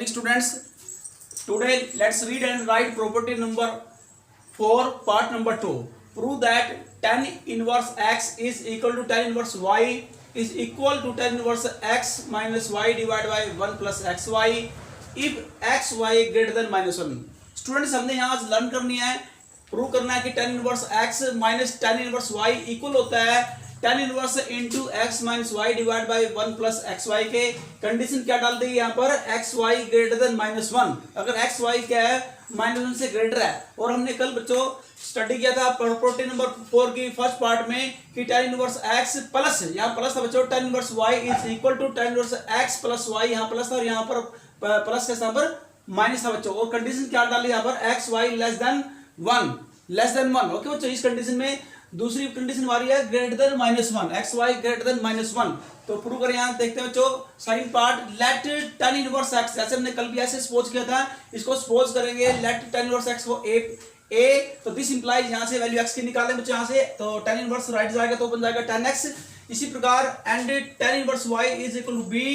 morning students. Today let's read and write property number 4 part number 2. Prove that tan inverse x is equal to tan inverse y is equal to tan inverse x minus y divided by 1 plus xy if xy greater than minus 1. Students हमने यहाँ learn करनी है, prove करना है कि tan inverse x minus tan inverse y equal होता है tan inverse into x minus Y divide by 1 plus x y के। कंडीशन क्या डाल देगी यहाँ पर, x y greater than minus 1। अगर एक्स वाई क्या है, माइनस 1 से ग्रेटर है। और हमने कल बच्चों स्टडी किया था प्रॉपर्टी नंबर 4 की फर्स्ट पार्ट में कि tan इनवर्स x प्लस, यहाँ प्लस था बच्चों, tan inverse y is equal to tan inverse x plus y, यहाँ प्लस था और यहाँ पर प्लस के स्थान पर माइनस था बच्चों। और कंडीशन क्या डाली यहाँ पर, x y less than 1। Okay बच्चों, इस कंडीशन में दूसरी कंडीशन हमारी है greater than minus 1, x y greater than minus 1। तो प्रूव करें, यहाँ देखते हैं बच्चों sine part, let tan inverse x, जैसे हमने कल भी ऐसे सपोज किया था, इसको सपोज करेंगे लेट tan इनवर्स x को a, तो दिस इंप्लाइज यहाँ से वैल्यू x की निकालें बच्चों, यहाँ से तो tan इनवर्स राइट जाएगा तो बन जाएगा tan x। इसी प्रकार and tan inverse y is equal to b,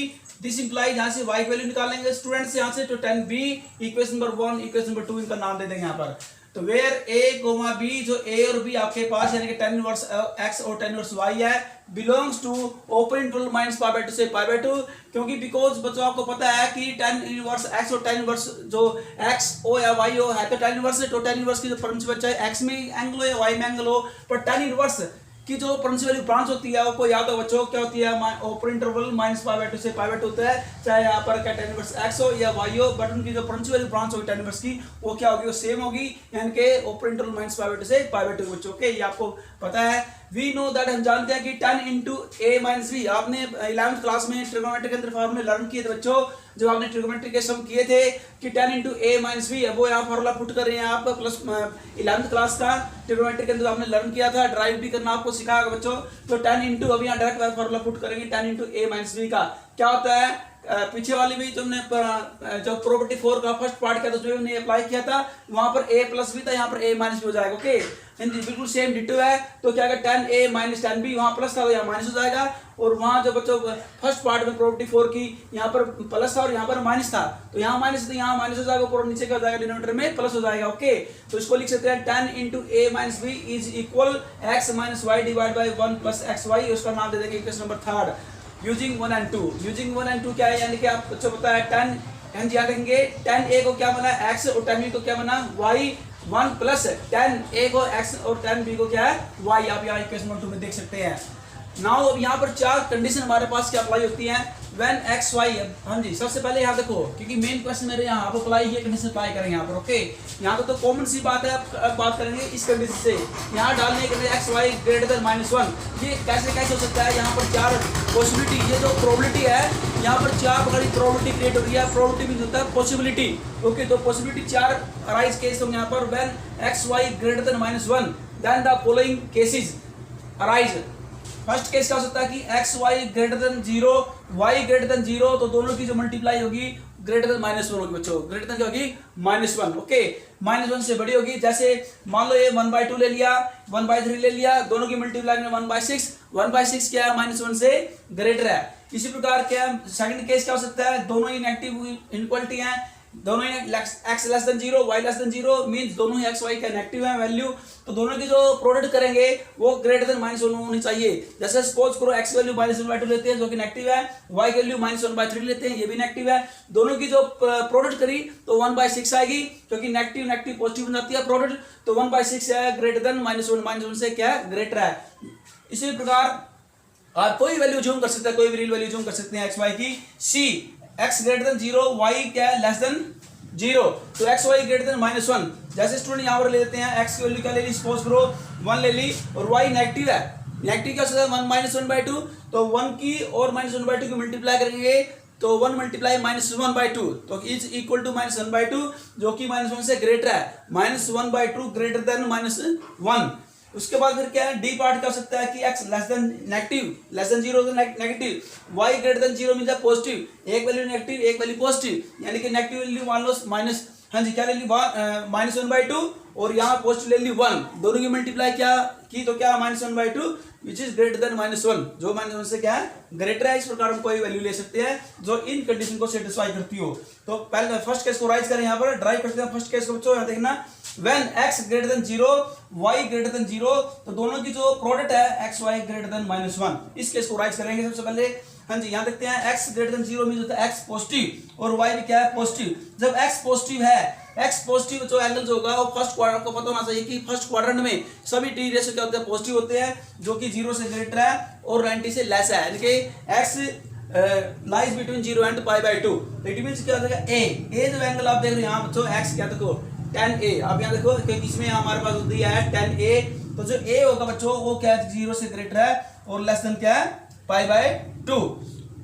this implies यहाँ से y की वैल्यू निकालेंगे स्टूडेंट्स यहाँ से, तो tan b equation number 1 equation number 2 इनका नाम दे देंगे यहाँ पर। तो वेयर a कोमा b, जो a और b आपके पास यानी कि tan इनवर्स x और tan इनवर्स y है, belongs to open interval minus pi by 2 से पाई बाय 2, क्योंकि बिकॉज बच्चों आपको पता है कि tan इनवर्स x और tan इनवर्स जो x o या y o है तो tan इनवर्स है, तो tan इनवर्स की जो प्रिंसिपल चाहे x में एंगल हो या y में एंगल हो, पर tan इनवर्स की जो प्रिंसिपल ब्रांच होती है वो याद हो बच्चों क्या होती है, open interval minus pi by 2 से पाई बाय 2 होता है, चाहे यहाँ पर क्या tan इनवर्स x हो या y हो, बट उनकी जो प्रिंसिपल ब्रांच होगी tan इनवर्स की वो क्या होगी, वो सेम होगी, यानी कि open interval minus pi by 2 से पाई बाय 2 बच्चों। ओके, ये आपको पता है। वी नो दैट, हम जानते हैं कि tan into a minus b, आपने 11th क्लास में ट्रिग्नोमेट्री के अंदर फॉर्मूले लर्न किए थे बच्चों, जब आपने ट्रिग्नोमेट्री के सम किए थे कि tan into a minus b, वो यहाँ फॉर्मूला पुट कर रहे हैं आप, प्लस 11th क्लास का ट्रिग्नोमेट्री के अंदर आपने लर्न किया था, ड्राइव भी करना आपको सिखाया बच्चों। तो tan इंटू, अभी यहाँ डायरेक्ट फॉर्मूला पुट करेंगे tan into a minus b का क्या होता है, पीछे वाली भी तुमने जो प्रॉपर्टी 4 का फर्स्ट पार्ट किया था उसमें हमने अप्लाई किया था, वहां पर a प्लस b था, यहाँ पर a माइनस b हो जाएगा। ओके, बिल्कुल सेम डिटो है, तो क्या होगा tan a minus tan b, वहां प्लस था तो यहाँ माइनस हो जाएगा, और वहां जो बच्चों फर्स्ट पार्ट में प्रॉपर्टी 4 की यहाँ पर प्लस था और यहाँ पर माइनस था, तो यहाँ माइनस तो यहाँ माइनस हो जाएगा, ऊपर नीचे क्या हो जाएगा, डिनोमिनेटर में प्लस हो जाएगा। ओके, तो इसको लिख सकते हैं tan into a minus b is equal x minus Y divide by 1 plus x y, उसका नाम दे देंगे equation number 3 using 1 and 2। Using 1 and 2 क्या है, यानी कि आप बच्चों पता है tan, हम याद रखेंगे tan a को क्या बना x और tan b को क्या बना y, 1 प्लस tan a को x और tan b को क्या है y, आप यहाँ इक्वेशन नंबर 2 में देख सकते हैं। नाउ अब यहाँ पर 4 कंडीशन हमारे पास क्या अप्लाई होती हैं व्हेन एक्स वाई। हाँ जी, सबसे पहले यहाँ देखो, क्योंकि मेन क्वेश्चन मेरे यहाँ आप अप्लाई ये कंडीशन अप्लाई करेंगे यहाँ पर। ओके, यहाँ तो कॉमन सी बात है, अब बात करेंगे इस कंडीशन से, यहाँ डालने के लिए x y greater than minus 1, ये कैसे हो सकता है, यहाँ पर 4 पॉसिबिलिटी, ये जो प्रोबेबिलिटी है यहाँ पर 4 प्रकार की प्रोबेबिलिटी क्रिएट हो रही है। प्रोबेबिलिटी मीन होता है पॉसिबिलिटी। ओके, तो पॉसिबिलिटी 4 अराइज केस होंगे यहाँ पर, when x y greater than minus 1 then the following cases arise. First case क्या हो सकता है कि x y greater than 0, y greater than 0, तो दोनों की जो मल्टीप्लाई होगी ग्रेटर देन माइनस 1 होगी बच्चों, ग्रेटर देन क्या होगी माइनस 1। ओके, माइनस 1 से बड़ी होगी, जैसे मान लो ये 1/2 ले लिया, 1/3 ले लिया, दोनों की मल्टीप्लाई में 1/6, 1/6 क्या है माइनस 1 से ग्रेटर है। इसी प्रकार क्या है सेकंड केस क्या हो सकता है, दोनों ही नेगेटिव इनइक्वालिटी हैं, दोनों ही x less than 0, y less than 0, means दोनों ही x y का नेगेटिव है वैल्यू, तो दोनों की जो प्रोडक्ट करेंगे वो ग्रेटर देन माइनस 1 होनी चाहिए। जैसे सपोज करो x वैल्यू माइनस 1/2 लेते हैं जो कि नेगेटिव है, y वैल्यू माइनस 1/3 लेते हैं, ये भी नेगेटिव है, दोनों की जो प्रोडक्ट करी तो 1/6 आएगी, क्योंकि नेगेटिव पॉजिटिव बन जाती है प्रोडक्ट, तो 1/6 है ग्रेटर देन माइनस 1 से क्या है ग्रेटर है। इसी प्रकार आप कोई वैल्यू जूम कर सकते हैं, कोई भी रियल वैल्यू जूम कर सकते हैं एक्स वाई की। See x greater than 0, y क्या है लेस देन 0, तो x y greater than minus 1। जैसे स्टूडेंट यहाँ पर ले लेते हैं, एक्स की वैल्यू क्या ले ली, सपोज करो 1 ले ली, और वाई नेगेटिव है, नेगेटिव क्या हो सकता है 1 माइनस 1/2, तो 1 की और माइनस 1/2 की मल्टीप्लाई करेंगे तो 1 मल्टीप्लाई माइनस 1/2, तो इज इक्वल टू माइनस 1/2, जो कि माइनस 1 से ग्रेटर है, माइनस 1/2 ग्रेटर देन माइनस 1। उसके बाद फिर क्या है, डी पार्ट कर सकता है कि x less then negative, less than 0 negative, y greater than 0 means positive, एक वैल्यू नेगेटिव एक वैल्यू पॉजिटिव, यानी कि नेगेटिव वैल्यू मान लो माइनस हाँ जी क्या ले ली -1/2 और यहाँ पॉजिटिव ले ली 1, दोनों की मल्टीप्लाई क्या की तो क्या -1/2 विच इज ग्रेटर देन -1, जो -1 से क्या है ग्रेटर है। इस प्रकार हम कोई वैल्यू ले सकते हैं जो इन कंडीशन को सेटिस्फाई करती हो। तो पहले फर्स्ट केस को राइज करें, यहाँ पर ड्राइव करते हैं फर्स्ट केस को बच्चों। यहाँ देखना when x greater than 0 y greater than 0, तो दोनों की जो प्रोडक्ट है x y ग्रेटर देन -1, इस केस को राइज करेंगे सबसे पहले। हाँ जी यहाँ देखते हैं x ग्रेटर देन 0 मीन होता है x पॉजिटिव और y भी क्या है पॉजिटिव। जब x पॉजिटिव है, x पॉजिटिव जो एंगल जो होगा वो फर्स्ट क्वाड्रेंट को पता होना चाहिए कि फर्स्ट क्वाड्रेंट में सभी टी रेशियो क्या होते हैं पॉजिटिव होते हैं, जो कि 0 से ग्रेटर है और 90 से लेस है, यानी कि x lies between 0 and π/2। It means क्या हो जाएगा a जो एंगल आप देख रहे हो यहाँ बच्चों x क्या देखो tan a, आप यहाँ देखो क्योंकि इसमें हमारे पास दिया है tan a, तो जो a होगा बच्चों वो क्या है 0 से ग्रेटर है और लेस देन क्या है π/2।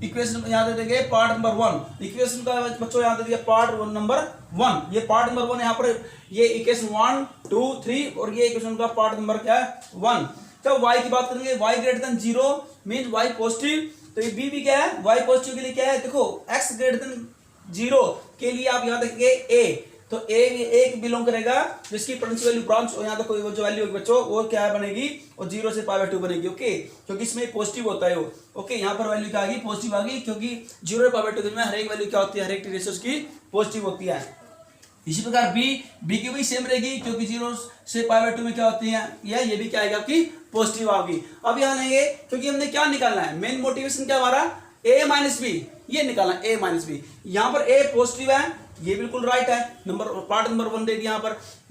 इक्वेशन यहाँ दे देंगे पार्ट नंबर 1, इक्वेशन का बच्चों यहाँ दे दिया पार्ट नंबर 1, ये पार्ट नंबर 1 यहाँ पर ये इक्वेशन 1 2 3 और ये इक्वेशन का पार्ट नंबर क्या है 1। तो y की बात करेंगे y greater than 0 mean y positive, तो ये b भी क्या है y पॉजिटिव के लिए क्या है देखो x ग्रेटर देन 0 के लिए आप यहाँ देखेंगे a, तो a बिलोंग करेगा जिसकी पोटेंशियल वैल्यू ब्रांच और यहाँ तक जो वैल्यू होगी बच्चों वो क्या बनेगी और 0 से π/2 बनेगी। ओके क्योंकि इसमें पॉजिटिव होता है वो। ओके यहाँ पर वैल्यू क्या आ गई पॉजिटिव आ गई, क्योंकि 0 से π/2 में हर एक वैल्यू क्या होती है, हर एक रेशियोस की पॉजिटिव होती है। इसी प्रकार b की भी सेम रहेगी, क्योंकि 0 से π/2 में क्या होती है ये भी क्या आएगा आपकी पॉजिटिव आएगी। अब यहाँ लेंगे क्योंकि हमने क्या निकालना है, मेन मोटिवेशन क्या हमारा a - b ये निकालना a - b। यहाँ पर a पॉजिटिव है, ये बिल्कुल राइट है, नंबर पार्ट नंबर 1 दे दिया।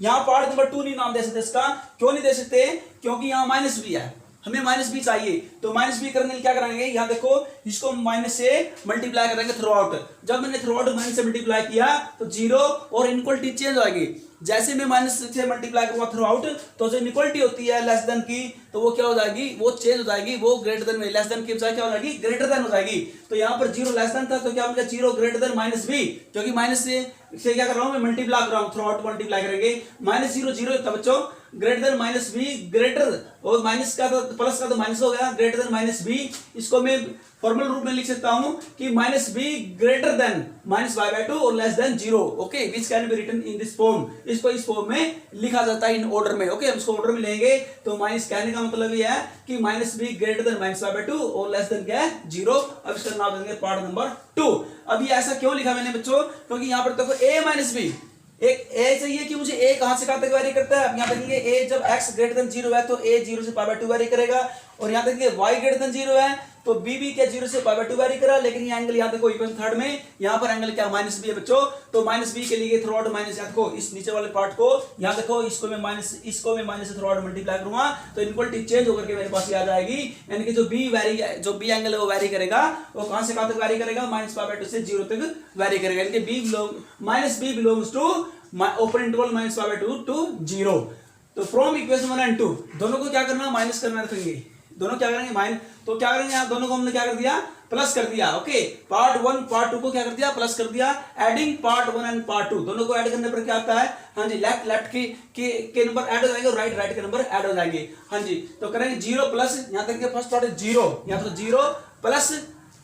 यहाँ पार्ट नंबर 2 नहीं नाम दे सकते इसका, क्यों नहीं दे सकते क्योंकि यहाँ -b है, हमें -b चाहिए, तो -b करने के लिए क्या करेंगे यहाँ देखो इसको माइनस से मल्टीप्लाई करेंगे थ्रू आउट। जब मैंने थ्रू आउट माइनस से मल्टीप्लाई किया तो 0 और इनक्वलिटी चेंज हो जाएगी। जैसे मैं माइनस से मल्टीप्लाई करूंगा थ्रू आउट तो जो इनक्वलिटी होती है लेस देन की, तो वो क्या हो जाएगी वो चेंज हो जाएगी, वो ग्रेटर देन में लेस देन की बजाय क्या हो जाएगी ग्रेटर देन हो जाएगी। तो यहाँ पर 0 लेस देन था तो क्या हो गया 0 ग्रेटर देन -b, क्योंकि माइनस से क्या कर रहा हूँ मैं मल्टीप्लाई कर रहा हूँ, थ्रू आउट मल्टीप्लाई करेंगे -0 0 था बच्चों ग्रेटर देन -b, ग्रेटर और माइनस का तो प्लस का तो माइनस हो गया ग्रेटर देन -b। इसको मैं फॉर्मल रूप में लिख सकता हूं कि -b ग्रेटर देन -π/2 और less than 0। Okay which can be written in this form, इसको इस फॉर्म में लिखा जाता है इन ऑर्डर में। ओके हम इसको ऑर्डर में लेंगे तो माइनस कहने का मतलब ये है कि -b ग्रेटर देन -π/2 और लेस देन क्या है 0। अब इसका नाम देंगे पार्ट नंबर 2। अब ये ऐसा क्यों लिखा मैंने बच्चों, क्योंकि यहाँ पर देखो a - b एक a चाहिए कि मुझे a कहां से कहां तक वैरी करता है। अब यहाँ देखेंगे a जब x ग्रेटर देन 0 है तो a 0 से π/2 वैरी करेगा, और यहाँ देखेंगे y ग्रेटर देन 0 है तो b भी क्या 0 से π/2 वैरी करा, लेकिन ये एंगल यहाँ देखो इक्वेशन थर्ड में यहाँ पर एंगल क्या -b है बच्चों, तो -b के लिए थ्रू आउट माइनस देखो इस नीचे वाले पार्ट को यहाँ देखो इसको मैं माइनस से थ्रू आउट मल्टीप्लाई करूंगा तो इनक्वलिटी चेंज होकर के मेरे पास ये आ जाएगी, यानी कि जो b एंगल है वो वैरी करेगा, वो कहां से कहां तक वैरी करेगा -π/2 से 0 तक वैरी करेगा, यानी कि b belongs to open interval -π/2 to 0। तो फ्रॉम इक्वेशन 1 and 2 दोनों को क्या करना माइनस करना रखेंगे, दोनों क्या करेंगे माइनस, तो क्या करेंगे यहाँ दोनों को हमने क्या कर दिया प्लस कर दिया। ओके पार्ट 1 पार्ट 2 को क्या कर दिया प्लस कर दिया, एडिंग पार्ट 1 एंड पार्ट 2 दोनों को ऐड करने पर क्या आता है, हाँ जी लेफ्ट के नंबर ऐड हो जाएंगे और राइट के नंबर ऐड हो जाएंगे। हाँ जी तो करेंगे 0 प्लस यहाँ तक फर्स्ट पार्ट है 0, यहाँ तो 0 प्लस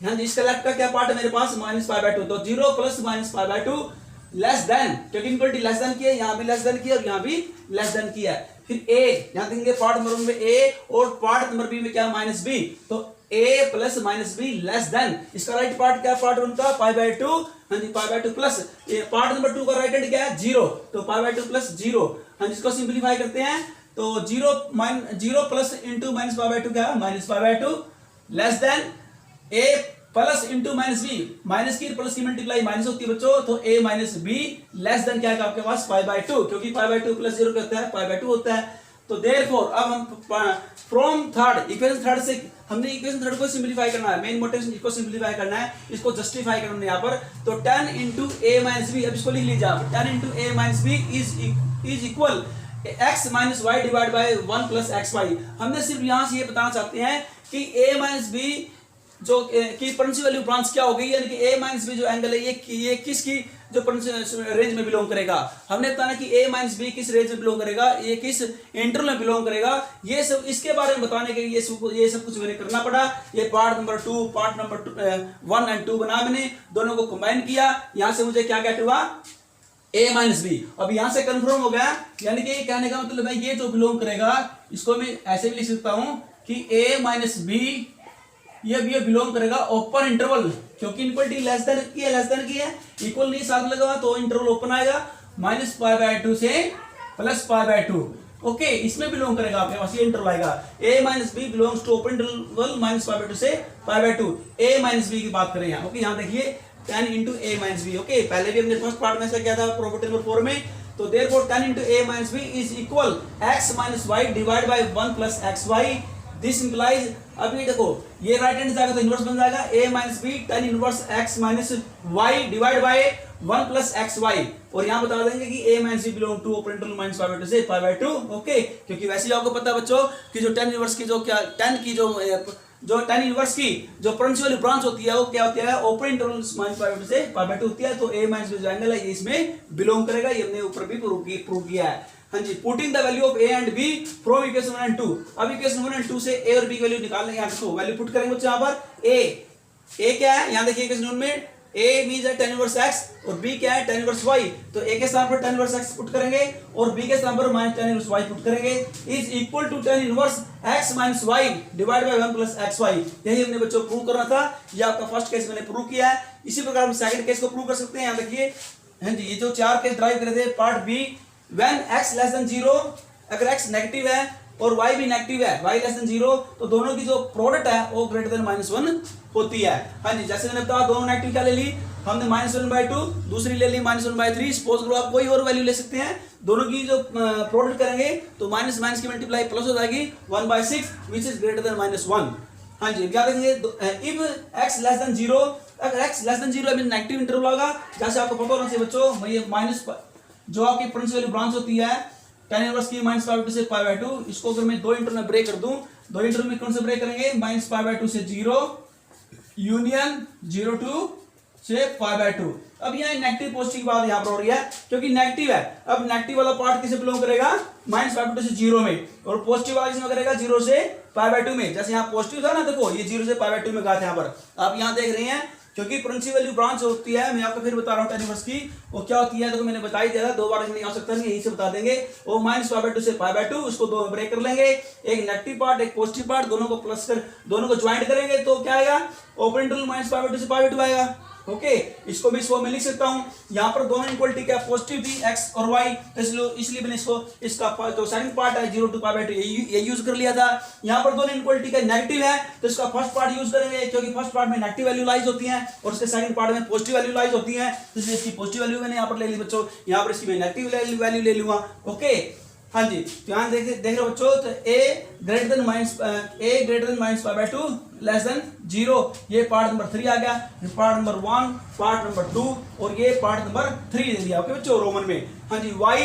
हाँ जी इसका लेफ्ट का क्या पार्ट है मेरे पास -π/2, तो 0 प्लस -π/2 लेस देन, क्योंकि इनक्वलिटी लेस देन की है, यहाँ भी लेस देन की है और यहाँ भी लेस देन की है। फिर a यहाँ देखेंगे पार्ट नंबर 1 में a और पार्ट नंबर b में क्या -b, तो a plus -b less than, इसका राइट पार्ट क्या पार्ट 1 का π/2, हाँ जी π/2 प्लस पार्ट नंबर 2 का राइट हैंड क्या है 0, तो π/2 प्लस 0। हाँ जी इसको सिंप्लीफाई करते हैं तो 0 प्लस इंटू -π/2 क्या है -π/2 less than a plus into -b, minus की प्लस की मल्टीप्लाई माइनस होती है बच्चों, तो a - b लेस देन क्या है आपके पास π/2, क्योंकि π/2 प्लस 0 क्या होता है π/2 होता है। तो देयरफॉर अब हम फ्रॉम थर्ड इक्वेशन थर्ड से हमने इक्वेशन थर्ड को सिंपलीफाई करना है, मेन मोटिवेशन इसको सिंपलीफाई करना है, इसको जस्टिफाई करना है यहाँ पर, तो 10 इंटू a - b, अब इसको लिख लीजिए आप 10 into a - b is equal x - y divide by 1 plus xy। हमने सिर्फ यहाँ से ये बताना चाहते हैं कि a - b जो की पोटेंशियल वैल्यू ब्रांच क्या हो गई, यानी कि a - b जो एंगल है ये किसकी जो रेंज में बिलोंग करेगा। हमने बताना कि a - b किस रेंज में बिलोंग करेगा, ये किस इंटरवल में बिलोंग करेगा, ये सब इसके बारे में बताने के लिए ये सब कुछ मैंने करना पड़ा। ये part number 2 part number 1 and 2 बना, मैंने दोनों को कंबाइन किया, यहां से मुझे क्या गेट हुआ ए माइनस बी। अब यहां से कंफर्म हो गया, यानी कि कहने का मतलब है ये जो बिलोंग करेगा इसको मैं ऐसे भी लिख सकता हूं कि ए माइनस बी ये बिलोंग करेगा ओपन इंटरवल, क्योंकि इनक्वलिटी लेस देन की है, इक्वल नहीं साथ लगा तो इंटरवल ओपन आएगा, -π/2 से +π/2। ओके, इसमें बिलोंग करेगा आपके पास ये इंटरवल आएगा। a minus B belongs to open interval -π/2 से π/2। a माइनस बी की बात करें यहाँ। ओके, यहाँ देखिए 10 into a minus b. Okay, पहले भी हमने फर्स्ट पार्ट में ऐसा किया था प्रॉपर्टी नंबर 4 में। तो therefore 10 into a minus b is equal x minus Y divide by 1 plus x y. This implies, अभी देखो ये राइट हैंड जाएगा तो इनवर्स बन जाएगा a minus B 10 inverse x minus Y divide by 1 plus x Y. और यहाँ बता देंगे कि a minus B belong to open interval -π/2 से π/2। ओके, क्योंकि वैसे ही आपको पता बच्चों कि जो 10 इनवर्स की जो क्या 10 की जो 10 इनवर्स की जो प्रिंसिपल ब्रांच होती है वो क्या होती है, ओपन इंटरवल -π/2 से π/2 होती है। तो a माइनस बी जो एंगल है ये इसमें बिलोंग करेगा, ये हमने ऊपर भी प्रूव किया है। हाँ जी, putting the value of a and b from equation 1 and 2। अब इक्वेशन 1 एंड 2 से a और b की वैल्यू निकालने, यहाँ देखो वैल्यू पुट करेंगे बच्चों। यहाँ पर a क्या है, यहाँ देखिए इक्वेशन 1 में a मींस है 10 इनवर्स x और b क्या है 10 इनवर्स y। तो a के स्थान पर 10 इनवर्स x पुट करेंगे और b के स्थान पर -10 इनवर्स y पुट करेंगे, is equal to 10 inverse x minus y divide by 1 plus x y. यही हमने बच्चों प्रूव करना था, ये आपका फर्स्ट केस मैंने प्रूव किया है। इसी प्रकार हम सेकंड केस को प्रूव कर सकते हैं। यहाँ देखिए, हाँ जी, ये जो 4 केस ड्राइव करे थे part b, when x less than 0, अगर x नेगेटिव है और y भी नेगेटिव है, y लेस देन 0, तो दोनों की जो प्रोडक्ट है वो ग्रेटर देन -1 होती है। हाँ जी, जैसे मैंने बताया दोनों नेगेटिव क्या ले ली हमने, -1/2, दूसरी ले ली -1/3। सपोज करो आप कोई और वैल्यू ले सकते हैं, दोनों की जो प्रोडक्ट करेंगे तो माइनस माइनस की मल्टीप्लाई प्लस हो जाएगी 1/6 विच इज ग्रेटर देन -1। हाँ जी, क्या देंगे, इफ x लेस देन 0, अगर x less than 0 negative interval होगा, जैसे आपको पता होना चाहिए बच्चों, ये माइनस जो आपकी प्रिंसिपल ब्रांच होती है 10 इनवर्स की -π/2 से π/2, इसको अगर मैं दो इंटरवल में ब्रेक कर दूं, दो इंटरवल में कौन से ब्रेक करेंगे, -π/2 से 0 यूनियन 0 टू से π/2। अब यहाँ नेगेटिव पॉजिटिव की बात यहाँ पर हो रही है, क्योंकि नेगेटिव है। अब नेगेटिव वाला पार्ट किसे बिलोंग करेगा, -π/2 से 0 में, और पॉजिटिव वाला किसमें करेगा, 0 से π/2 में। जैसे यहाँ पॉजिटिव था ना, देखो ये 0 से π/2 में कहा था यहाँ पर, आप यहाँ देख रहे हैं, क्योंकि प्रिंसिपल वैल्यू ब्रांच होती है, मैं आपको फिर बता रहा हूँ 10 इनवर्स की वो क्या होती है, तो मैंने बताई दिया था, दो बार नहीं आ सकता, यही से बता देंगे। वो -π/2 से π/2, उसको दो ब्रेक कर लेंगे, एक नेगेटिव पार्ट एक पॉजिटिव पार्ट, दोनों को प्लस कर दोनों को ज्वाइंट करेंगे तो क्या आएगा, ओपन इंटरवल -π/2 से π/2 आएगा। ओके, इसको भी इसको मैं लिख सकता हूं, यहाँ पर दोनों इक्वलिटी क्या पॉजिटिव थी x और y, इसलिए मैंने इसको इसका जो सेकंड पार्ट है 0 to π/2 ये यूज कर लिया था। यहाँ पर दोनों इक्वलिटी का नेगेटिव है तो इसका फर्स्ट पार्ट यूज करेंगे, क्योंकि फर्स्ट पार्ट में नेगेटिव वैल्यू लाइज होती है और इसके सेकंड पार्ट में पॉजिटिव वैल्यू लाइज होती है, इसलिए इसकी पॉजिटिव वैल्यू मैंने यहाँ पर ले ली बच्चों, यहाँ पर इसकी मैं नेगेटिव वैल्यू ले लूंगा। ओके, हाँ जी, ध्यान देख रहे हो बच्चों, तो a greater than -π/2 less than 0, ये पार्ट नंबर 3 आ गया, पार्ट नंबर 1, पार्ट नंबर 2 और ये पार्ट नंबर 3 दे दिया। ओके बच्चों, रोमन में। हाँ जी, y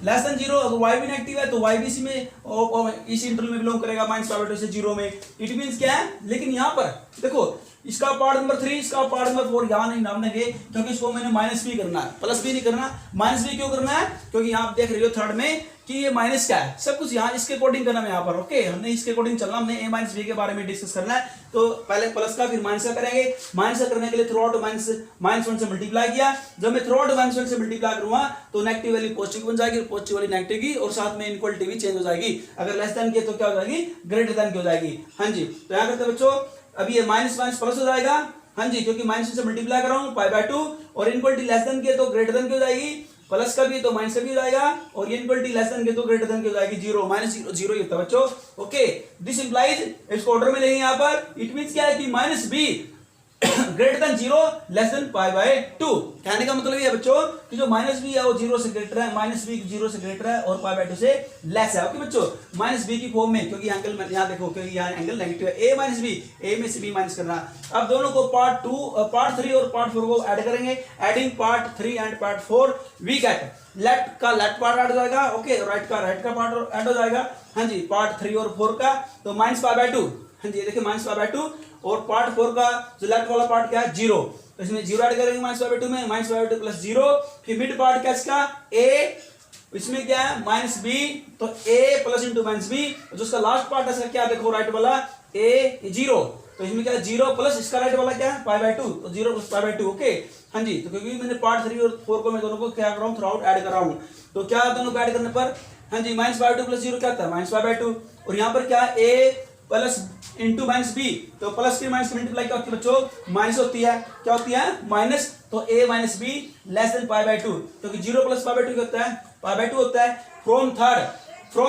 लेस देन 0, अगर y भी नेगेटिव है तो y भी इसी इंटरवल में बिलोंग करेगा -π/2 से 0 में। इट मींस क्या है, लेकिन यहाँ पर देखो इसका पार्ट नंबर 3 इसका पार्ट नंबर 4 यहाँ नहीं नाम देंगे, क्योंकि इसको मैंने माइनस भी करना है, प्लस भी नहीं करना। माइनस भी क्यों करना है, क्योंकि यहाँ आप देख रहे हो थर्ड में कि ये माइनस क्या है, सब कुछ यहाँ इसके अकॉर्डिंग करना है यहाँ पर। ओके, हमने इसके अकॉर्डिंग चलना, हमने a माइनस बी के बारे में डिस्कस करना है, तो पहले प्लस का फिर माइनस का करेंगे। माइनस का करने के लिए थ्रू आउट -1 से मल्टीप्लाई किया, जब मैं थ्रू आउट -1 से मल्टीप्लाई करूंगा तो नेगेटिव वैल्यू पॉजिटिव बन जाएगी, पॉजिटिव वाली नेगेटिव की, और साथ में इनक्वलिटी भी चेंज हो जाएगी। अगर लेस देन की तो क्या हो जाएगी, ग्रेटर देन की हो जाएगी। हाँ जी, तो यहाँ करते बच्चों, अभी ये माइनस प्लस हो जाएगा। हाँ जी, क्योंकि -1 से मल्टीप्लाई कर रहा हूँ π/2, और इनक्वलिटी लेस देन की तो ग्रेटर देन की हो जाएगी, प्लस का भी तो माइनस का भी हो जाएगा, और ये इक्वलिटी लेस देन के तो ग्रेटर देन की हो जाएगी 0 -0 ही होता है बच्चों। ओके, दिस इंप्लाइज, इसको ऑर्डर में लेंगे यहाँ पर, इट मींस क्या है कि -b greater than 0 less than π/2। कहने का मतलब ये है बच्चों कि जो -b है वो 0 से ग्रेटर है, -b 0 से ग्रेटर है और π/2 से लेस है। ओके बच्चों, -b की फॉर्म में, क्योंकि एंगल यहाँ देखो, क्योंकि यहाँ एंगल नेगेटिव है, a - b, a में से b माइनस करना। अब दोनों को पार्ट 3 और पार्ट 4 को ऐड करेंगे, adding part 3 and part 4 we get left का लेफ्ट पार्ट ऐड हो जाएगा, ओके, राइट का पार्ट ऐड हो जाएगा। हाँ जी, पार्ट 3 और 4 का तो -π/2। हाँ जी, देखिए -π/2, और पार्ट 4 का जो लेफ्ट वाला पार्ट क्या है 0, तो इसमें 0 ऐड करेंगे -π/2 में, -π/2 प्लस 0। फिर मिड पार्ट क्या इसका a, इसमें क्या है -b, तो a प्लस इंटू -b, जो उसका लास्ट पार्ट है क्या देखो राइट वाला a 0, तो इसमें क्या है 0 प्लस इसका राइट वाला क्या है π/2, तो 0 प्लस π/2। ओके हाँ जी, तो क्योंकि मैंने पार्ट 3 और 4 को मैं दोनों को क्या कर रहा हूँ थ्रू आउट ऐड कर रहा हूँ, तो क्या दोनों को ऐड करने पर हाँ जी -π/2 प्लस 0 क्या आता है -π/2, और यहाँ पर क्या a plus into minus b, तो प्लस की माइनस मल्टीप्लाई क्या होती है बच्चों माइनस होती है, क्या होती है माइनस, तो a minus B less than π/2, क्योंकि 0 प्लस π/2 क्या होता है π/2 होता है। फ्रॉम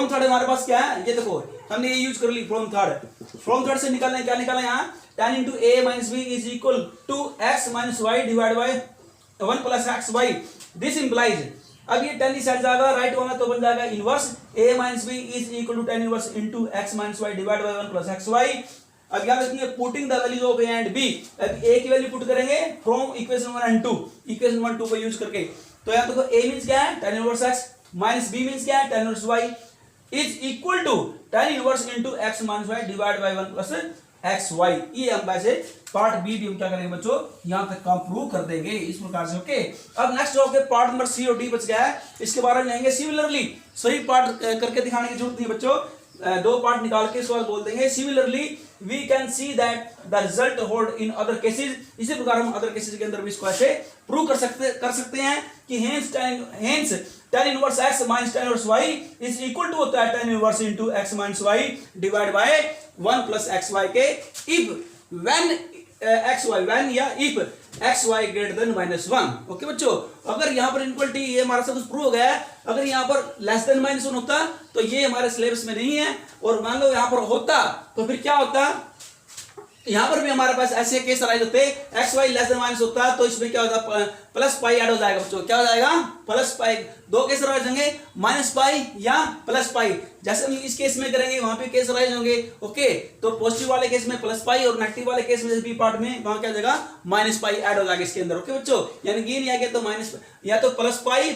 थर्ड हमारे पास क्या है, ये देखो हमने ये यूज कर ली फ्रॉम थर्ड से निकालना है, क्या निकालना है यहाँ tan into a minus b is equal to x minus Y divide by 1 plus x y. This implies, अब ये tan इस साइड जाएगा राइट वाला तो बन जाएगा inverse a minus b is equal to tan inverse into x minus Y divide by 1 plus x y. अब याद रखिए putting the values of a and b, अब a की वैल्यू पुट करेंगे फ्रॉम इक्वेशन 1 एंड 2, इक्वेशन 1 2 को use करके, तो यहाँ देखो a मींस क्या है tan inverse x minus b means क्या है tan inverse y is equal to tan inverse into x minus y divide by 1 plus x y. ये हम वैसे पार्ट बी भी हम क्या करेंगे बच्चों यहां तक काम प्रूव कर देंगे इस प्रकार से। ओके अब नेक्स्ट हो गया पार्ट नंबर सी और डी बच गया है, इसके बारे में लेंगे सिमिलरली। सही पार्ट करके दिखाने की जरूरत नहीं बच्चों, दो पार्ट निकाल के सवाल बोल देंगे। Similarly we can see that the result hold in other cases, इसी प्रकार हम अदर केसेस के अंदर भी इसको ऐसे प्रूव कर सकते हैं कि hence tan inverse x minus tan inverse y is equal to होता है tan inverse into x minus y divide by 1 plus xy के इफ व्हेन xy व्हेन या if xy greater than -1। Okay बच्चों, अगर यहाँ पर इनक्वलिटी ये हमारा सब कुछ प्रूव हो गया है, अगर यहाँ पर लेस देन -1 होता तो ये हमारे सिलेबस में नहीं है, और मान लो यहाँ पर होता तो फिर क्या होता, यहां पर भी हमारे पास ऐसे केस अराइज होते x y less than minus होता है, तो इसमें क्या होता है प्लस पाई ऐड हो जाएगा बच्चों, क्या हो जाएगा प्लस पाई। दो केस अराइज होंगे माइनस पाई या प्लस पाई, जैसे हम इस केस में करेंगे वहां पे केस अराइज होंगे। ओके तो पॉजिटिव वाले केस में प्लस पाई और नेगेटिव वाले केस में बी पार्ट में वहां क्या हो जाएगा माइनस पाई ऐड हो जाएगा इसके अंदर। ओके बच्चों, यानी कि नहीं आएगा तो माइनस या तो प्लस पाई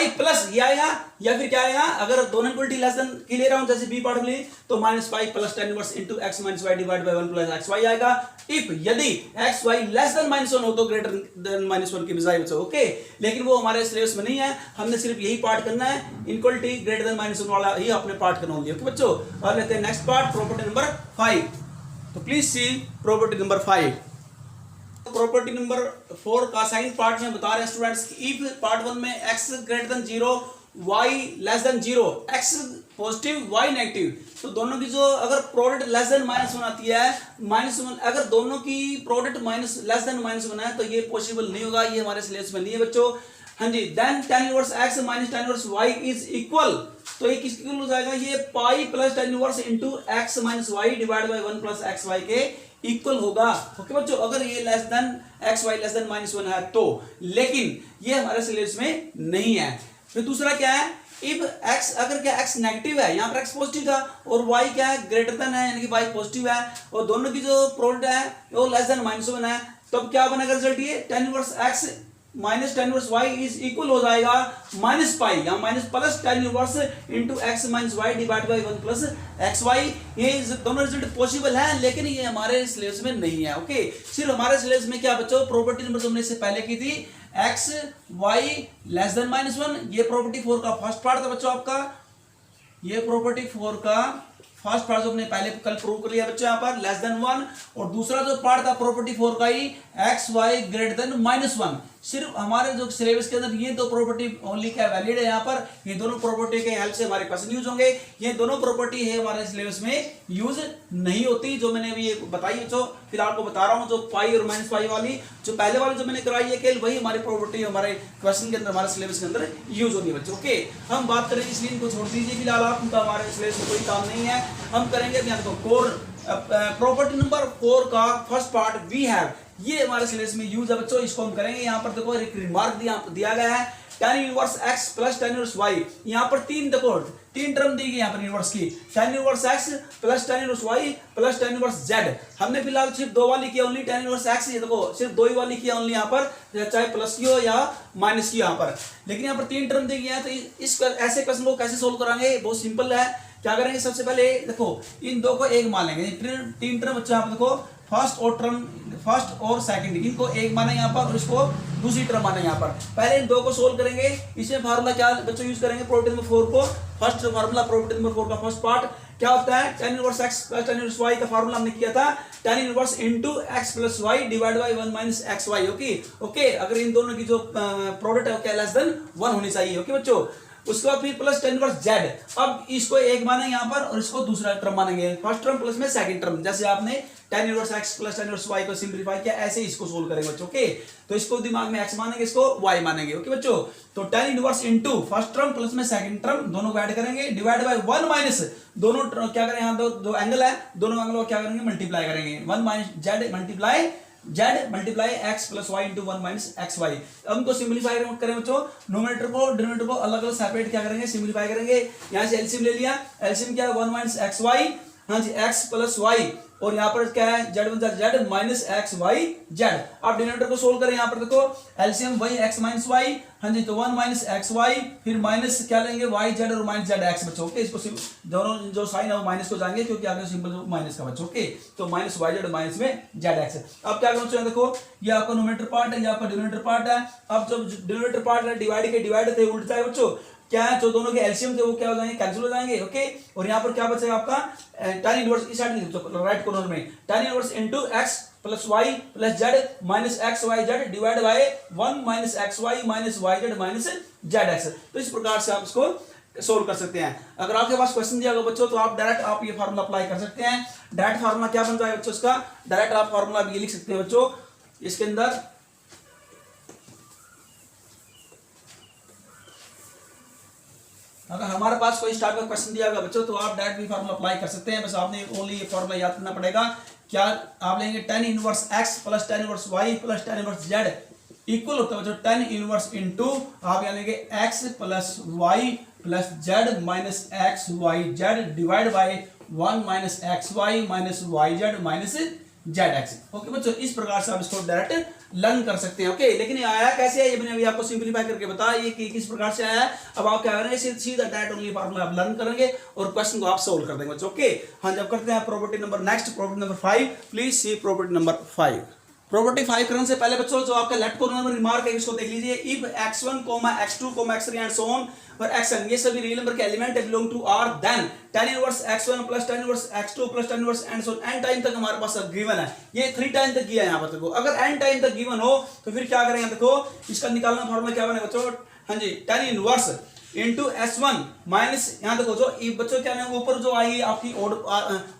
प्लस ये आएगा, या फिर क्या आएगा अगर दोनों इक्वलिटी लेस देन की ले रहा हूं जैसे बी पार्ट में तो minus pi plus tan inverse into x minus y divide by 1 plus xy आएगा। इफ यदि xy लेस देन -1 हो तो ग्रेटर देन -1 की बजाय बच्चों। ओके लेकिन वो हमारे सिलेबस में नहीं है, हमने सिर्फ यही पार्ट करना है, इक्वलिटी ग्रेटर देन -1 वाला ही अपने पार्ट करना होगा। ओके बच्चों, अब लेते हैं नेक्स्ट पार्ट प्रॉपर्टी नंबर 5। तो please see property number 5। Property number 4 का सेकंड पार्ट में बता रहे हैं स्टूडेंट्स कि इफ पार्ट 1 में x greater than 0 y less than 0, x positive y negative, तो दोनों की जो अगर प्रोडक्ट लेस देन -1 आती है -1, अगर दोनों की प्रोडक्ट माइनस लेस देन -1 है तो ये पॉसिबल नहीं होगा, ये हमारे सिलेबस में नहीं है बच्चों। हाँ जी, then tan inverse x minus tan inverse y is equal, तो ये किसके इक्वल हो जाएगा, ये pi plus tan inverse into x minus y divide by 1 plus xy के इक्वल होगा। ओके बच्चों, अगर ये less than xy less than -1 है तो, लेकिन ये हमारे सिलेबस में नहीं है। फिर दूसरा क्या है, इफ x अगर क्या x नेगेटिव है, यहाँ पर x पॉजिटिव था और y क्या है ग्रेटर देन है, यानी कि y पॉजिटिव है और दोनों की जो प्रोडक्ट है वो लेस देन -1 है, तो अब क्या बनेगा रिजल्ट, ये tan inverse x minus tan inverse y is equal हो जाएगा माइनस पाई या minus plus tan inverse into x minus y divide by 1 plus xy। ये दोनों रिजल्ट पॉसिबल है लेकिन ये हमारे सिलेबस में नहीं है। ओके सिर्फ हमारे सिलेबस में क्या बच्चों, प्रॉपर्टी नंबर हमने इससे पहले की थी x y लेस देन -1, ये प्रॉपर्टी 4 का फर्स्ट पार्ट था बच्चों आपका, ये प्रॉपर्टी 4 का फर्स्ट पार्ट जो हमने पहले कल प्रूव कर लिया बच्चों यहाँ पर लेस देन 1, और दूसरा जो पार्ट था प्रॉपर्टी 4 का ही एक्स वाई ग्रेटर देन -1। सिर्फ हमारे जो सिलेबस के अंदर ये दो प्रॉपर्टी ओनली क्या वैलिड है, यहाँ पर ये दोनों प्रॉपर्टी के हेल्प से हमारे क्वेश्चन यूज होंगे। ये दोनों प्रॉपर्टी है हमारे सिलेबस में यूज नहीं होती, जो मैंने अभी बताई जो फिलहाल आपको बता रहा हूँ, जो पाई और माइनस पाई वाली जो पहले वाली जो मैंने कराई है केवल वही हमारी प्रॉपर्टी हमारे क्वेश्चन के अंदर हमारे सिलेबस के अंदर यूज होनी है बच्चों। ओके हम बात करें इसलिए इनको छोड़ दीजिए फिलहाल, आप उनका हमारे सिलेबस में कोई काम नहीं है। हम करेंगे कोर प्रॉपर्टी नंबर 4 का फर्स्ट पार्ट वी हैव, ये हमारे सिलेबस में यूज है बच्चों, इसको हम करेंगे। यहाँ पर देखो एक रिमार्क दिया गया है tan inverse x plus tan inverse y, यहाँ पर तीन टर्म दी गई यहाँ पर इनवर्स की, tan inverse x plus tan inverse y plus tan inverse z। हमने फिलहाल सिर्फ दो वाली की ओनली tan इनवर्स x, ये देखो सिर्फ दो ही वाली की ओनली यहाँ पर, चाहे प्लस की हो या माइनस की यहाँ पर, लेकिन यहाँ पर तीन टर्म दी गई है। तो इस ऐसे क्वेश्चन को कैसे सोल्व कराएंगे, बहुत सिंपल है। क्या करेंगे, सबसे पहले देखो इन दो को एक मान लेंगे, तीन टर्म बच्चों यहाँ पर देखो फर्स्ट और सेकंड, इनको एक माना यहाँ पर और इसको दूसरी टर्म माना यहाँ पर। पहले इन दो को सोल्व करेंगे, इसमें फार्मूला क्या बच्चों यूज करेंगे, प्रॉपर्टी नंबर 4 को फर्स्ट फार्मूला प्रॉपर्टी नंबर 4 का फर्स्ट पार्ट क्या होता है tan inverse x plus tan inverse y का फार्मूला हमने किया था tan inverse into x plus y divide by 1 minus xy। Okay अगर इन दोनों की जो प्रोडक्ट है वो क्या लेस देन 1 होनी चाहिए। ओके बच्चों, उसके बाद फिर प्लस tan इनवर्स z, अब इसको एक मानेंगे यहाँ पर और इसको दूसरा टर्म मानेंगे, फर्स्ट टर्म प्लस में सेकंड टर्म। जैसे आपने tan inverse x plus tan inverse y को सिंपलीफाई किया, ऐसे ही इसको सोल्व करेंगे बच्चों। ओके तो इसको दिमाग में x मानेंगे, इसको y मानेंगे। ओके बच्चों, तो tan inverse into first term plus में सेकंड टर्म दोनों को ऐड करेंगे डिवाइड बाय 1 माइनस दोनों क्या करें, यहाँ दो एंगल है, दोनों एंगल को क्या करेंगे मल्टीप्लाई करेंगे, 1 minus z multiply x plus y into 1 minus x y. अब इनको सिंपलीफाई करें बच्चों, नोमेटर को डिनोमिनेटर को अलग अलग सेपरेट क्या करेंगे सिंपलीफाई करेंगे। यहाँ से एलसीएम ले लिया, एलसीएम क्या है 1 माइनस एक्स वाई, हाँ जी x प्लस वाई, और यहाँ पर क्या है z बन जाता है z minus x y z. अब डिनोमिनेटर को सोल्व करें, यहाँ पर देखो एलसीएम वही x माइनस वाई, हाँ जी तो 1 माइनस एक्स वाई, फिर माइनस क्या लेंगे y जेड और माइनस जेड एक्स बच्चों। ओके इसको दोनों जो साइन है वो माइनस को जाएंगे क्योंकि आगे सिंपल माइनस का बच्चों। ओके तो माइनस वाई जेड माइनस में जेड एक्स। अब क्या करना चाहिए, देखो ये आपका नोमेटर पार्ट है, ये आपका डिनोमिनेटर पार्ट है। अब जब डिनोमिनेटर पार्ट है डिवाइड के डिवाइड थे उल्टा है बच्चों, क्या है जो दोनों के एलसीएम थे वो क्या हो जाएंगे कैंसिल हो जाएंगे। ओके और यहाँ पर क्या बचेगा आपका tan इनवर्स, इस साइड राइट कॉर्नर में tan inverse into x plus y plus z minus x y z divide by 1 minus x y minus y z minus z x. तो इस प्रकार से आप इसको सोल्व कर सकते हैं। अगर आपके पास क्वेश्चन दिया होगा बच्चों तो आप डायरेक्ट आप ये फार्मूला अप्लाई कर सकते हैं। डायरेक्ट फार्मूला क्या बन जाएगा बच्चों, इसका डायरेक्ट आप फार्मूला ये लिख सकते हैं बच्चों, इसके अंदर अगर हमारे पास कोई स्टार्ट का क्वेश्चन दिया होगा बच्चों तो आप डायरेक्ट भी फार्मूला अप्लाई कर सकते हैं। बस आपने ओनली ये फार्मूला याद करना पड़ेगा। क्या आप लेंगे tan inverse x plus tan inverse y plus tan inverse z equal होता है बच्चों tan इनवर्स इनटू आप यहाँ लेंगे x plus y plus z minus x y z divide by 1 minus x y minus y z minus z x. Okay बच्चों इस प्रकार से आप इसको डायरेक्ट लर्न कर सकते हैं। ओके लेकिन ये आया कैसे है, ये मैंने अभी आपको सिंपलीफाई करके बताया ये कि किस प्रकार से आया है। अब आप क्या करेंगे, सीधा डायरेक्ट ओनली फार्मूला आप लर्न करेंगे और क्वेश्चन को आप सोल्व कर देंगे बच्चों। ओके हाँ जब करते हैं property number next, property number 5, please see property number 5। Property 5 करने से पहले बच्चों जो आपका लेफ्ट कॉर्नर में रिमार्क है इसको देख लीजिए। If x1, x2, x3 and so on और xn ये सभी रियल नंबर के element belong to R, then tan inverse x1 plus tan inverse x2 plus tan inverse and so n time तक हमारे पास गिवन है। ये 3 टाइम तक किया है यहाँ पर देखो। अगर n टाइम तक गिवन हो तो फिर क्या करेंगे, देखो इसका निकालना फार्मूला क्या बनेगा बच्चों, हाँ जी tan inverse into S1 minus यहाँ देखो जो बच्चों क्या है ऊपर जो आएगी आपकी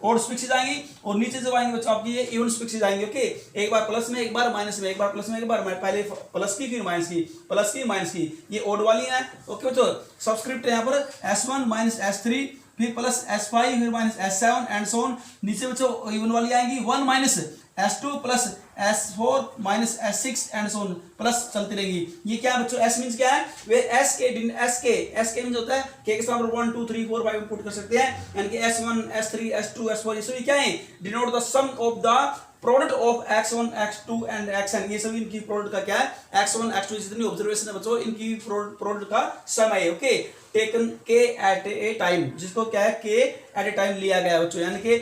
ओड स्पीसीज आएंगी और नीचे जो आएंगे बच्चों आपकी ये इवन स्पीसीज आएंगे। ओके एक बार प्लस में एक बार माइनस में, एक बार प्लस में एक बार पहले प्लस की फिर माइनस की, प्लस की माइनस की, ये ओड वाली है। ओके बच्चों सबस्क्रिप्ट यहाँ पर S1 माइनस S3 फिर प्लस S5 फिर minus S7 and so on. नीचे बच्चों इवन वाली आएंगी 1 minus S2 plus S4 minus S6 and so on plus चलती रहेगी। ये क्या है बच्चों, S मींस क्या है, वे S के मींस होता है K के साथ 1 2 3 4 5 पुट कर सकते हैं, यानी कि S1 S3 S2 S4 ये सभी क्या है denote the sum of the product of x1 x2 and xn। ये सभी इनकी प्रोडक्ट का क्या है x1 x2 जितनी ऑब्जर्वेशन है बच्चों इनकी प्रोडक्ट का समय है। Okay taken k at a time, जिसको क्या है k एट ए टाइम लिया गया है बच्चों, यानी कि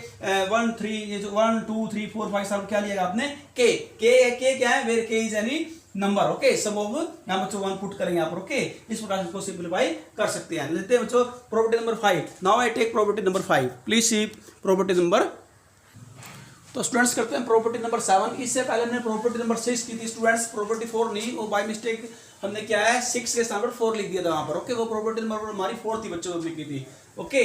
1 3 ये जो 1 2 3 4 5 7 क्या लिया आपने k क्या है where k is any number. Okay सब ऑफ यहाँ बच्चों 1 पुट करेंगे यहाँ पर। ओके इस प्रकार से इसको सिंपलीफाई कर सकते हैं। लेते हैं बच्चों property number 5। Now I take property number 5, please see property number. तो स्टूडेंट्स करते हैं प्रॉपर्टी नंबर 7। इससे पहले हमने प्रॉपर्टी नंबर 6 की थी स्टूडेंट्स, प्रॉपर्टी 4 नहीं, वो बाय मिस्टेक हमने क्या है 6 के स्थान पर 4 लिख दिया था वहां पर। ओके वो प्रॉपर्टी नंबर हमारी 4 थी बच्चों ने की थी। ओके